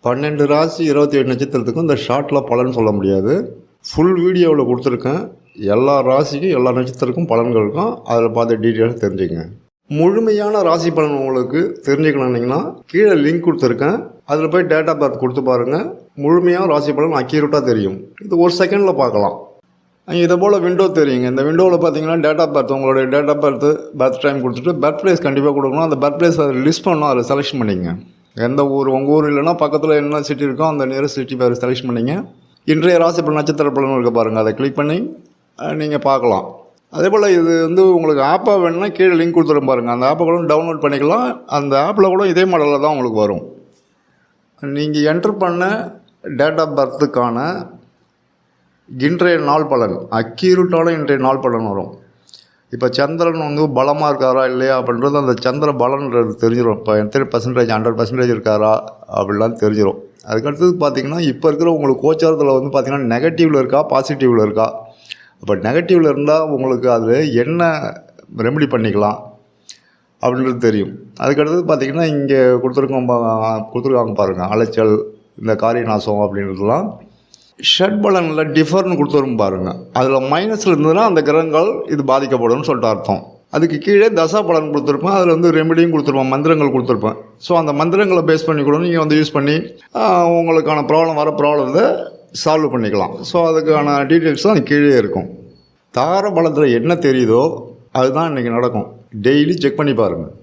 12 ராசி 27 நட்சத்திரத்துக்கும் இந்த ஷார்ட்டில் பலன் சொல்ல முடியாது. ஃபுல் வீடியோவில் கொடுத்துருக்கேன். எல்லா ராசிக்கும் எல்லா நட்சத்திரக்கும் பலன்கள் இருக்கும். அதில் பார்த்து டீட்டெயில்ஸ் தெரிஞ்சுக்கங்க. முழுமையான ராசி பலன் உங்களுக்கு தெரிஞ்சுக்கணுன்னீங்கன்னா கீழே லிங்க் கொடுத்துருக்கேன். அதில் போய் டேட் ஆஃப் பர்த் கொடுத்து பாருங்கள். முழுமையான ராசி பலன் அக்யூரேட்டாக தெரியும். இது ஒரு செகண்டில் பார்க்கலாம். இதை போல் விண்டோ தெரியுங்க. இந்த விண்டோவில் பார்த்தீங்கன்னா டேட் ஆஃப் பர்த், உங்களுடைய date of birth, birth time கொடுத்துட்டு பர்த் பிளேஸ் கண்டிப்பாக கொடுக்கணும். அந்த பர்த் பிளேஸ் அதை லிஸ்ட் பண்ணணும். அதில் செலெக்ஷன் பண்ணிங்க. எந்த ஊர் உங்கள் ஊர் இல்லைன்னா பக்கத்தில் என்ன சிட்டி இருக்கோ அந்த நியரஸ்ட் சிட்டி பேர் செலெக்ஷன் பண்ணிங்க. இன்றைய ராசி பலன் நட்சத்திர பலன் இருக்க பாருங்கள். அதை கிளிக் பண்ணி நீங்கள் பார்க்கலாம். அதே போல் இது உங்களுக்கு ஆப்பாக வேணும்னா கீழே லிங்க் கொடுத்துரும் பாருங்கள். அந்த ஆப்பை கூட டவுன்லோட் பண்ணிக்கலாம். அந்த ஆப்பில் கூட இதே மாடலில் தான் உங்களுக்கு வரும். நீங்கள் என்ட்ரு பண்ண டேட் ஆஃப் பர்த்துக்கான இன்றைய நாள் பலன், அக்யூரேட்டான இன்றைய நாள் பலன் வரும். இப்போ சந்திரன் பலமாக இருக்காரா இல்லையா அப்படின்றது அந்த சந்திர பலன்றது தெரிஞ்சிடும். இப்போ எத்தனை பர்சன்டேஜ் 100% இருக்காரா அப்படிலாம் தெரிஞ்சிடும். அதுக்கடுத்தது பார்த்திங்கன்னா இப்போ இருக்கிற உங்களுக்கு கோச்சாரத்தில் பார்த்திங்கன்னா நெகட்டிவில் இருக்கா பாசிட்டிவில் இருக்கா. அப்போ நெகட்டிவில் இருந்தால் உங்களுக்கு அதில் என்ன ரெமெடி பண்ணிக்கலாம் அப்படின்றது தெரியும். அதுக்கடுத்தது பார்த்திங்கன்னா இங்கே கொடுத்துருக்காங்க பாருங்கள், அலைச்சல், இந்த காரிய நாசம் அப்படின்றதுலாம் ஷட் பலனில் டிஃபர்னு கொடுத்துரும் பாருங்கள். அதில் மைனஸில் இருந்ததுன்னா அந்த கிரகங்கள் இது பாதிக்கப்படும் சொல்லிட்டு அர்த்தம். அதுக்கு கீழே தசா பலன் கொடுத்துருப்பேன். அதில் ரெமெடியும் கொடுத்துருப்பேன், மந்திரங்கள் கொடுத்துருப்பேன். ஸோ அந்த மந்திரங்களை பேஸ் பண்ணி கூட நீங்கள் யூஸ் பண்ணி உங்களுக்கான ப்ராப்ளத்தை சால்வ் பண்ணிக்கலாம். ஸோ அதுக்கான டீட்டெயில்ஸ் தான் கீழே இருக்கும். தார பலத்தில் என்ன தெரியுதோ அதுதான் இன்றைக்கி நடக்கும். டெய்லி செக் பண்ணி பாருங்கள்.